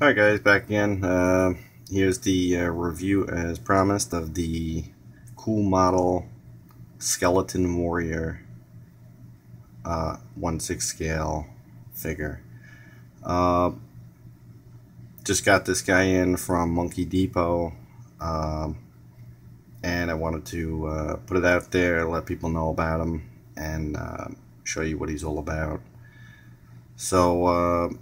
Alright guys, back again. Here's the review as promised of the cool model Skeleton Warrior 1/6 scale figure. Just got this guy in from Monkey Depot, and I wanted to put it out there, let people know about him, and show you what he's all about. So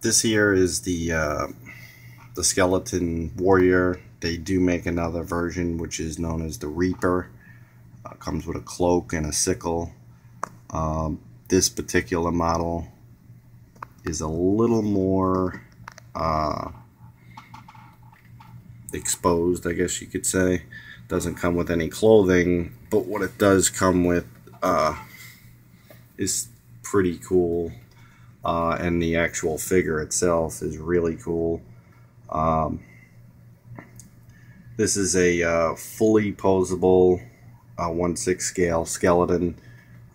this here is the Skeleton Warrior. They do make another version which is known as the Reaper. Comes with a cloak and a sickle. This particular model is a little more exposed, I guess you could say. Doesn't come with any clothing, but what it does come with is pretty cool. And the actual figure itself is really cool. This is a fully posable 1/6 scale skeleton,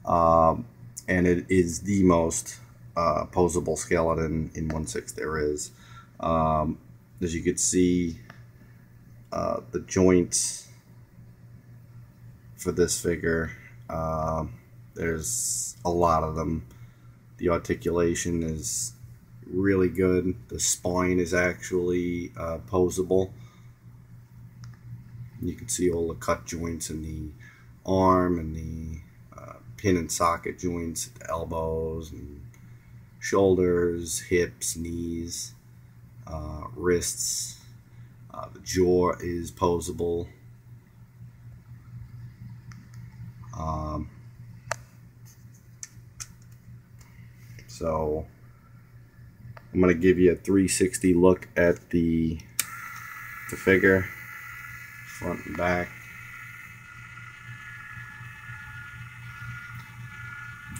and it is the most posable skeleton in 1/6 there is. As you can see, the joints for this figure, there's a lot of them. The articulation is really good. The spine is actually posable. You can see all the cut joints in the arm and the pin and socket joints at the elbows and shoulders, hips, knees, wrists. The jaw is posable. So I'm going to give you a 360 look at the figure, front and back.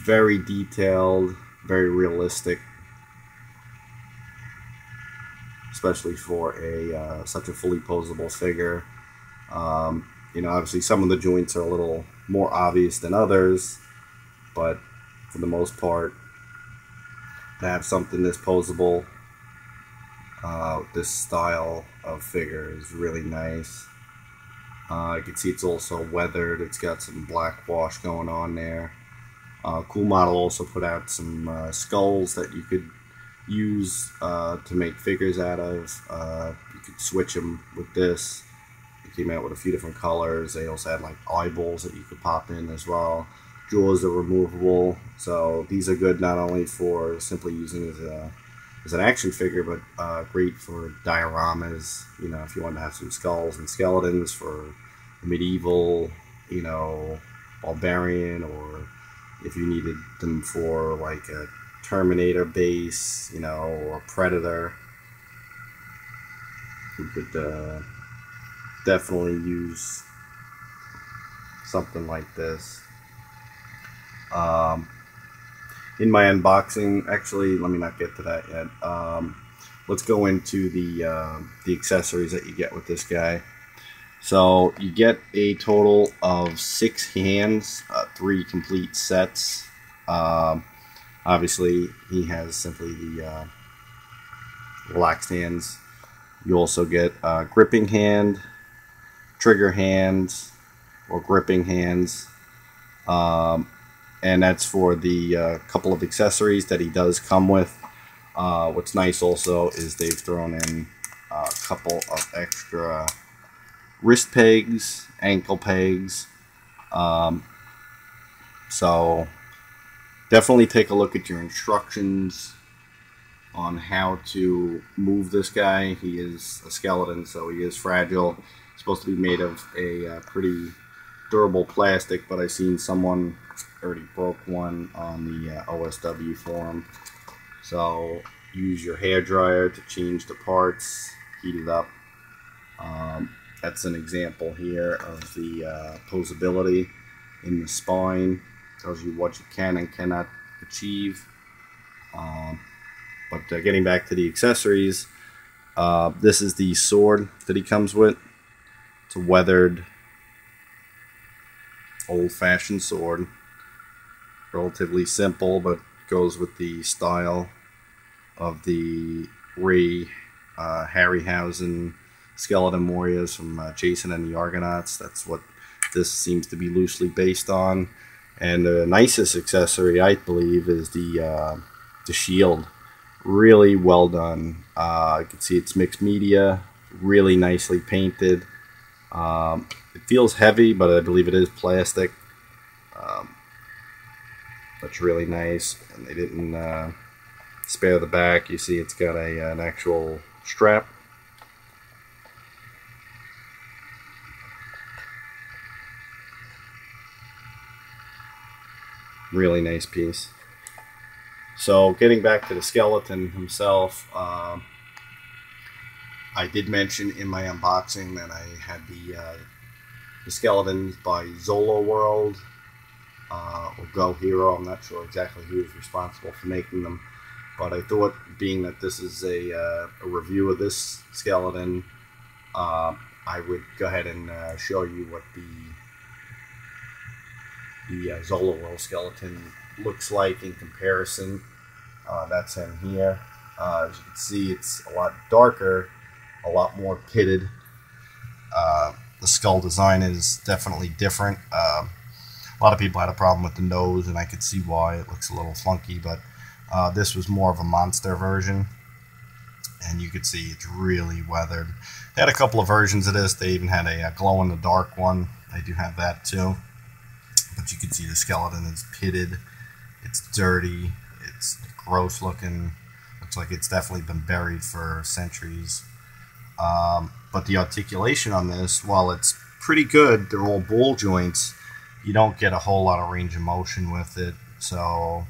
Very detailed, very realistic, especially for a such a fully posable figure. You know, obviously some of the joints are a little more obvious than others, but for the most part, to have something this posable, this style of figure is really nice. You can see it's also weathered. It's got some black wash going on there. Cool Model also put out some skulls that you could use to make figures out of. You could switch them with this. It came out with a few different colors. They also had like eyeballs that you could pop in as well. Jaws are removable, so these are good not only for simply using as an action figure, but great for dioramas. You know, if you want to have some skulls and skeletons for medieval, you know, barbarian, or if you needed them for like a Terminator base, you know, or Predator, you could definitely use something like this. In my unboxing, actually, let me not get to that yet. Let's go into the accessories that you get with this guy. So you get a total of 6 hands, 3 complete sets. Obviously, he has simply the relaxed hands. You also get gripping hand, trigger hands, or gripping hands. And that's for the couple of accessories that he does come with. What's nice also is they've thrown in a couple of extra wrist pegs, ankle pegs. So definitely take a look at your instructions on how to move this guy. He is a skeleton, so he is fragile. He's supposed to be made of a pretty durable plastic, but I've seen someone already broke one on the OSW forum. So use your hair dryer to change the parts, heat it up. That's an example here of the posability in the spine. Tells you what you can and cannot achieve. But getting back to the accessories, this is the sword that he comes with. It's a weathered, old-fashioned sword. Relatively simple, but goes with the style of the Ray Harryhausen skeleton warriors from Jason and the Argonauts. That's what this seems to be loosely based on. And the nicest accessory, I believe, is the shield. Really well done. You can see it's mixed media, really nicely painted. It feels heavy, but I believe it is plastic. That's really nice, and they didn't spare the back. You see it's got an actual strap. Really nice piece. So getting back to the skeleton himself, I did mention in my unboxing that I had the skeletons by Zolo World or Go Hero. I'm not sure exactly who is responsible for making them, but I thought, being that this is a review of this skeleton, I would go ahead and show you what the Zolo World skeleton looks like in comparison. That's him here. As you can see, it's a lot darker, a lot more pitted. The skull design is definitely different. A lot of people had a problem with the nose, and I could see why. It looks a little funky, but this was more of a monster version, and you could see it's really weathered. They had a couple of versions of this. They even had a glow-in-the-dark one. I do have that too. But you can see the skeleton is pitted. It's dirty. It's gross looking. Looks like it's definitely been buried for centuries. But the articulation on this, while it's pretty good, they're all ball joints. You don't get a whole lot of range of motion with it. So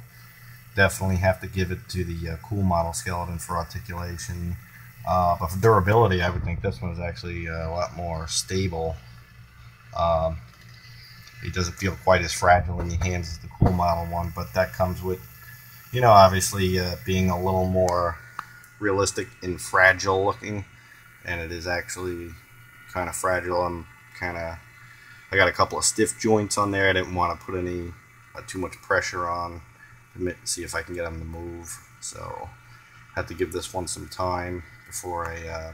definitely have to give it to the cool model skeleton for articulation. But for durability, I would think this one is actually a lot more stable. It doesn't feel quite as fragile in your hands as the cool model one, but that comes with, you know, obviously being a little more realistic and fragile looking, and it is actually kind of fragile. I got a couple of stiff joints on there. I didn't want to put any too much pressure on to see if I can get them to move, so I had to give this one some time before I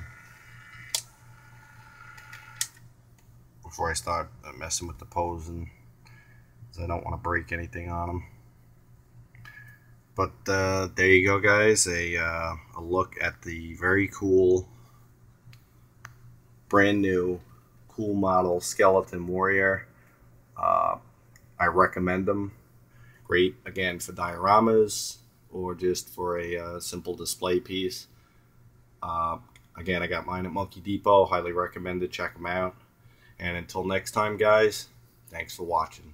start messing with the posing, because I don't want to break anything on them. But there you go, guys, a look at the very cool, brand new, cool model skeleton warrior. I recommend them. Great, again, for dioramas or just for a simple display piece. Again, I got mine at Monkey Depot. Highly recommend it. Check them out. And until next time, guys, thanks for watching.